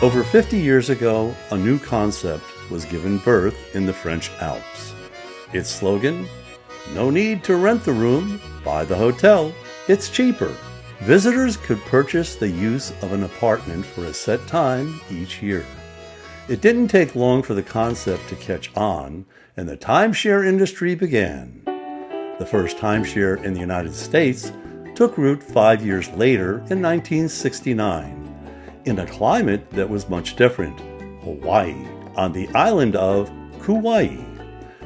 Over 50 years ago, a new concept was given birth in the French Alps. Its slogan, "No need to rent the room, buy the hotel, it's cheaper." Visitors could purchase the use of an apartment for a set time each year. It didn't take long for the concept to catch on, and the timeshare industry began. The first timeshare in the United States took root 5 years later in 1969, in a climate that was much different, Hawaii, on the island of Kauai.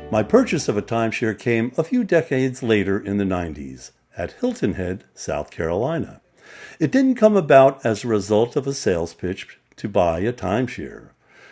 My purchase of a timeshare came a few decades later in the 90s at Hilton Head, South Carolina. It didn't come about as a result of a sales pitch to buy a timeshare.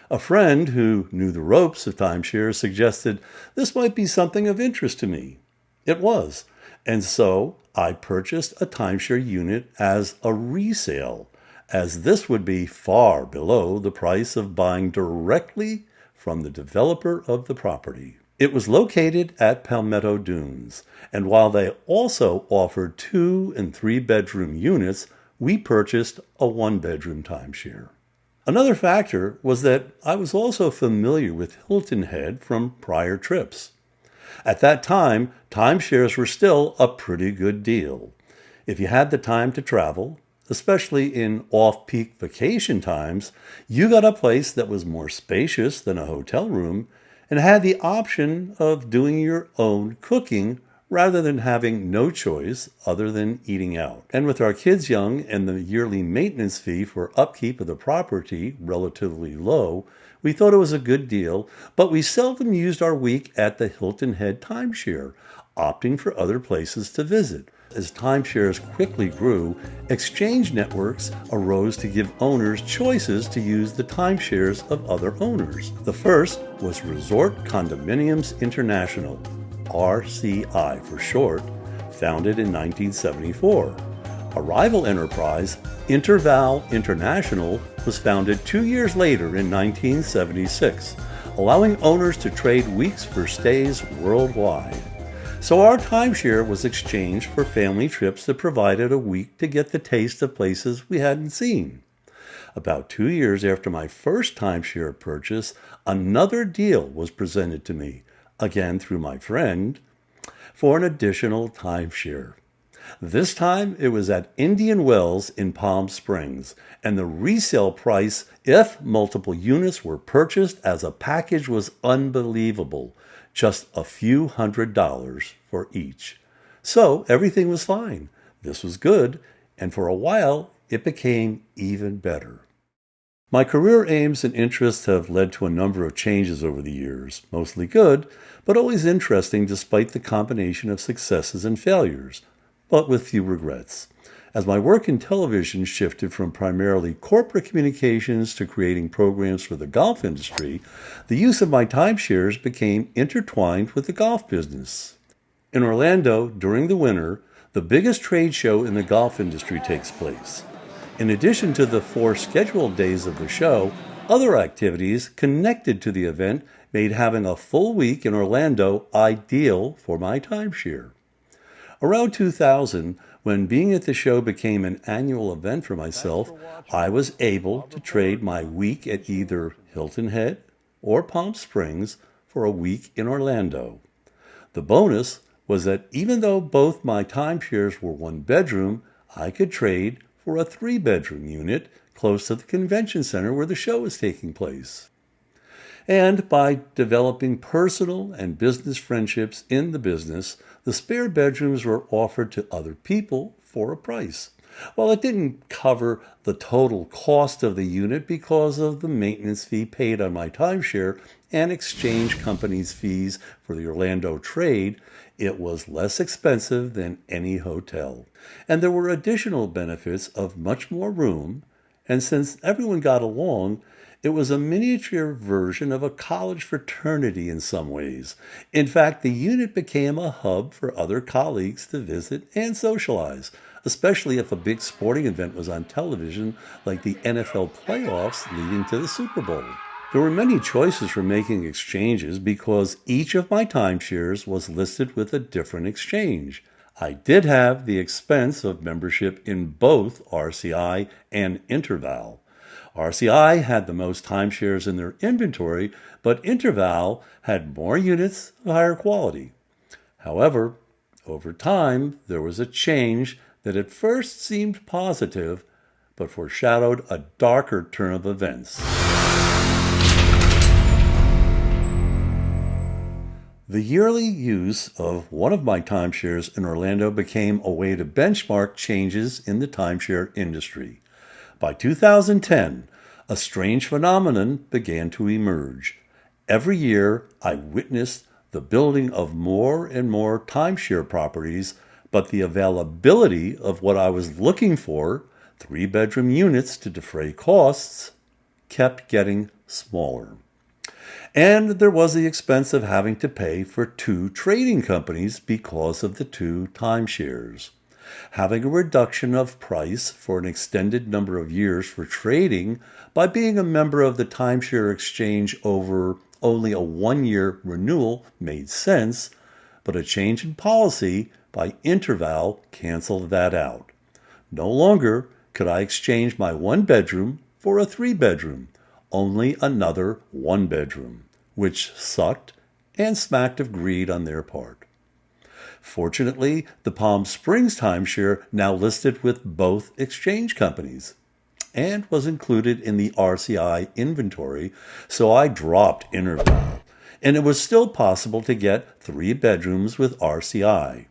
A friend who knew the ropes of timeshares suggested this might be something of interest to me. It was, and so I purchased a timeshare unit as a resale, as this would be far below the price of buying directly from the developer of the property. It was located at Palmetto Dunes, and while they also offered 2 and 3 bedroom units, we purchased a 1-bedroom timeshare. Another factor was that I was also familiar with Hilton Head from prior trips. At that time, timeshares were still a pretty good deal. If you had the time to travel, especially in off-peak vacation times, you got a place that was more spacious than a hotel room and had the option of doing your own cooking rather than having no choice other than eating out. And with our kids young and the yearly maintenance fee for upkeep of the property relatively low, we thought it was a good deal, but we seldom used our week at the Hilton Head timeshare, opting for other places to visit. As timeshares quickly grew, exchange networks arose to give owners choices to use the timeshares of other owners. The first was Resort Condominiums International, RCI for short, founded in 1974. A rival enterprise, Interval International, was founded 2 years later in 1976, allowing owners to trade weeks for stays worldwide. So our timeshare was exchanged for family trips that provided a week to get the taste of places we hadn't seen. About 2 years after my first timeshare purchase, another deal was presented to me, again through my friend, for an additional timeshare. This time it was at Indian Wells in Palm Springs, and the resale price, if multiple units were purchased as a package, was unbelievable. Just a few $100s for each. So everything was fine. This was good, and for a while it became even better. My career aims and interests have led to a number of changes over the years, mostly good, but always interesting despite the combination of successes and failures, but with few regrets. As my work in television shifted from primarily corporate communications to creating programs for the golf industry, the use of my timeshares became intertwined with the golf business. In Orlando, during the winter, the biggest trade show in the golf industry takes place. In addition to the 4 scheduled days of the show, other activities connected to the event made having a full week in Orlando ideal for my timeshare. Around 2000, when being at the show became an annual event for myself, I was able to trade my week at either Hilton Head or Palm Springs for a week in Orlando. The bonus was that even though both my timeshares were 1 bedroom, I could trade for a 3-bedroom unit close to the convention center where the show was taking place. And by developing personal and business friendships in the business, the spare bedrooms were offered to other people for a price. While it didn't cover the total cost of the unit because of the maintenance fee paid on my timeshare and exchange company's fees for the Orlando trade, it was less expensive than any hotel. And there were additional benefits of much more room, and since everyone got along, it was a miniature version of a college fraternity in some ways. In fact, the unit became a hub for other colleagues to visit and socialize, especially if a big sporting event was on television like the NFL playoffs leading to the Super Bowl. There were many choices for making exchanges because each of my timeshares was listed with a different exchange. I did have the expense of membership in both RCI and Interval. RCI had the most timeshares in their inventory, but Interval had more units of higher quality. However, over time, there was a change that at first seemed positive, but foreshadowed a darker turn of events. The yearly use of one of my timeshares in Orlando became a way to benchmark changes in the timeshare industry. By 2010, a strange phenomenon began to emerge. Every year, I witnessed the building of more and more timeshare properties, but the availability of what I was looking for, 3-bedroom units to defray costs, kept getting smaller. And there was the expense of having to pay for 2 trading companies because of the 2 timeshares. Having a reduction of price for an extended number of years for trading by being a member of the timeshare exchange over only a 1-year renewal made sense, but a change in policy by Interval canceled that out. No longer could I exchange my 1-bedroom for a 3-bedroom, only another 1-bedroom, which sucked and smacked of greed on their part. Fortunately, the Palm Springs timeshare now listed with both exchange companies and was included in the RCI inventory, so I dropped Interval, and it was still possible to get 3 bedrooms with RCI.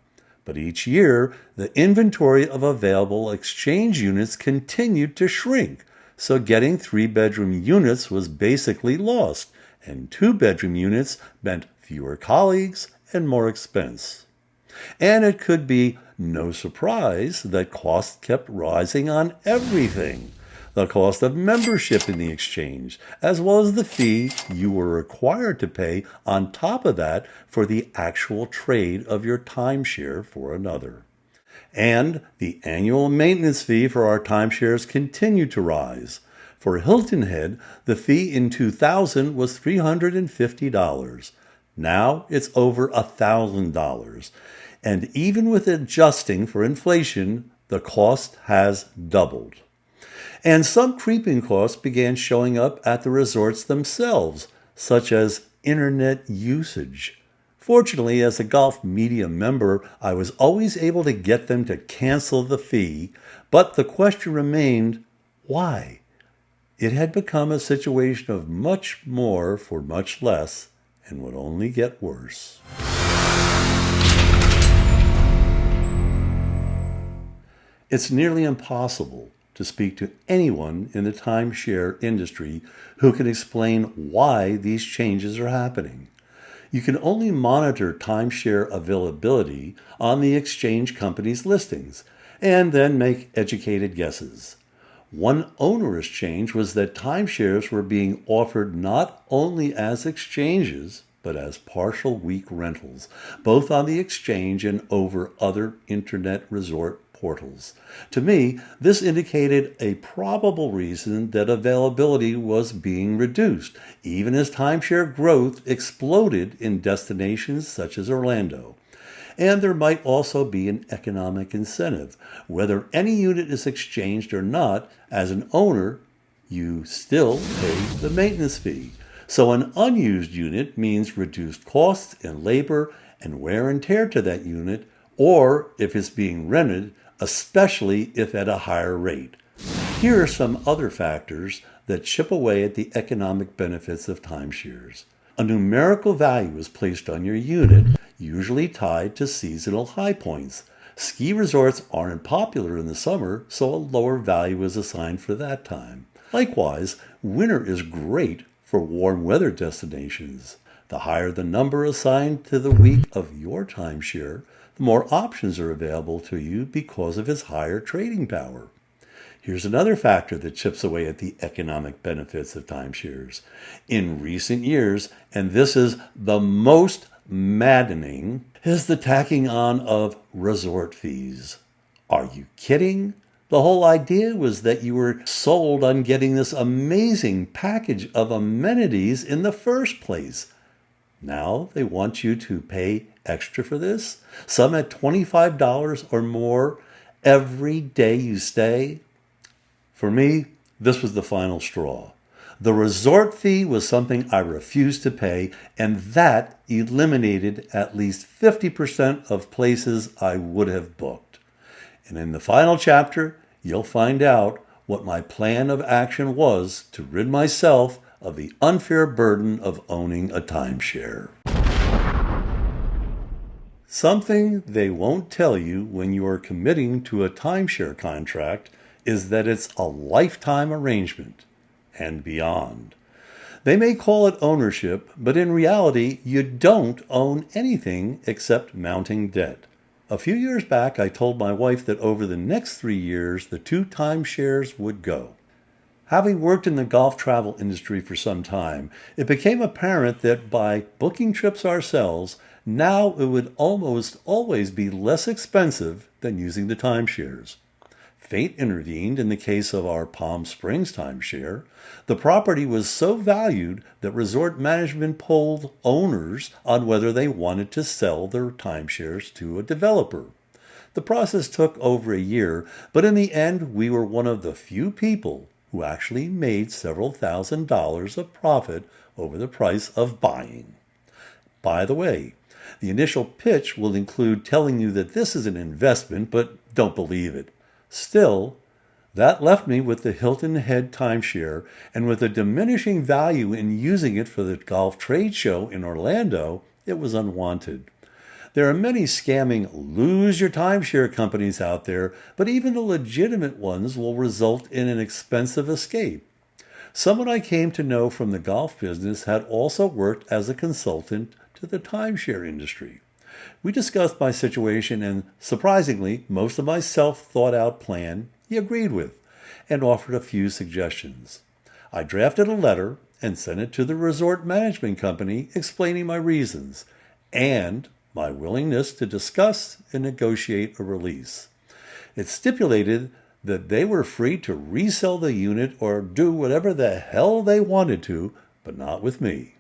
But each year, the inventory of available exchange units continued to shrink, so getting 3-bedroom units was basically lost, and 2-bedroom units meant fewer colleagues and more expense. And it could be no surprise that costs kept rising on everything. The cost of membership in the exchange, as well as the fee you were required to pay on top of that for the actual trade of your timeshare for another. And the annual maintenance fee for our timeshares continued to rise. For Hilton Head, the fee in 2000 was $350. Now it's over $1,000. And even with adjusting for inflation, the cost has doubled. And some creeping costs began showing up at the resorts themselves, such as internet usage. Fortunately, as a Golf Media member, I was always able to get them to cancel the fee, but the question remained, why? It had become a situation of much more for much less and would only get worse. It's nearly impossible to speak to anyone in the timeshare industry who can explain why these changes are happening. You can only monitor timeshare availability on the exchange company's listings and then make educated guesses. One onerous change was that timeshares were being offered not only as exchanges, but as partial week rentals, both on the exchange and over other internet resort portals. To me, this indicated a probable reason that availability was being reduced, even as timeshare growth exploded in destinations such as Orlando. And there might also be an economic incentive. Whether any unit is exchanged or not, as an owner, you still pay the maintenance fee. So an unused unit means reduced costs in labor and wear and tear to that unit, or if it's being rented, especially if at a higher rate. Here are some other factors that chip away at the economic benefits of timeshares. A numerical value is placed on your unit, usually tied to seasonal high points. Ski resorts aren't popular in the summer, so a lower value is assigned for that time. Likewise, winter is great for warm weather destinations. The higher the number assigned to the week of your timeshare, the more options are available to you because of its higher trading power. Here's another factor that chips away at the economic benefits of timeshares. In recent years, and this is the most maddening, is the tacking on of resort fees. Are you kidding? The whole idea was that you were sold on getting this amazing package of amenities in the first place. Now they want you to pay extra for this, some at $25 or more every day you stay. For me, This was the final straw. The resort fee was something I refused to pay, and that eliminated at least 50% of places I would have booked. And in the final chapter, you'll find out what my plan of action was to rid myself of the unfair burden of owning a timeshare. Something they won't tell you when you are committing to a timeshare contract is that it's a lifetime arrangement and beyond. They may call it ownership, but in reality, you don't own anything except mounting debt. A few years back, I told my wife that over the next 3 years, the 2 timeshares would go. Having worked in the golf travel industry for some time, it became apparent that by booking trips ourselves, now it would almost always be less expensive than using the timeshares. Fate intervened in the case of our Palm Springs timeshare. The property was so valued that resort management polled owners on whether they wanted to sell their timeshares to a developer. The process took over a year, but in the end, we were one of the few people who actually made several $1,000s of profit over the price of buying. By the way, the initial pitch will include telling you that this is an investment, but don't believe it. Still, that left me with the Hilton Head timeshare, and with a diminishing value in using it for the golf trade show in Orlando, it was unwanted. There are many scamming lose your timeshare companies out there, but even the legitimate ones will result in an expensive escape. Someone I came to know from the golf business had also worked as a consultant to the timeshare industry. We discussed my situation, and surprisingly, most of my self-thought-out plan he agreed with and offered a few suggestions. I drafted a letter and sent it to the resort management company explaining my reasons and my willingness to discuss and negotiate a release. It stipulated that they were free to resell the unit or do whatever the hell they wanted to, but not with me.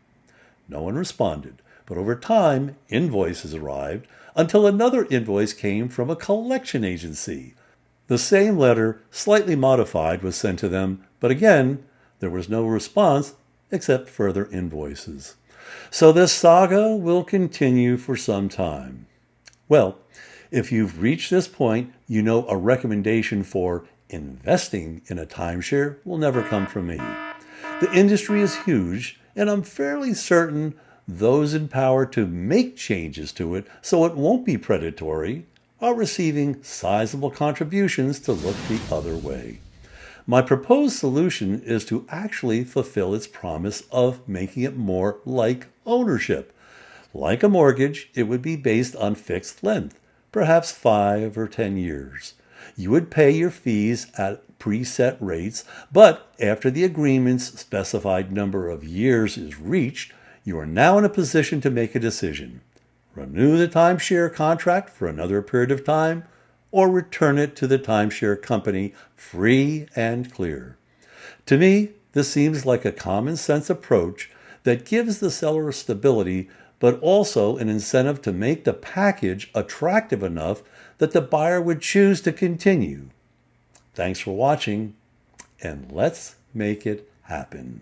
No one responded, but over time, invoices arrived until another invoice came from a collection agency. The same letter, slightly modified, was sent to them, but again, there was no response except further invoices. So this saga will continue for some time. Well, if you've reached this point, you know a recommendation for investing in a timeshare will never come from me. The industry is huge, and I'm fairly certain those in power to make changes to it so it won't be predatory are receiving sizable contributions to look the other way. My proposed solution is to actually fulfill its promise of making it more like ownership. Like a mortgage, it would be based on fixed length, perhaps 5 or 10 years. You would pay your fees at preset rates, but after the agreement's specified number of years is reached, you are now in a position to make a decision. Renew the timeshare contract for another period of time, or return it to the timeshare company free and clear. To me, this seems like a common sense approach that gives the seller stability, but also an incentive to make the package attractive enough that the buyer would choose to continue. Thanks for watching, and let's make it happen.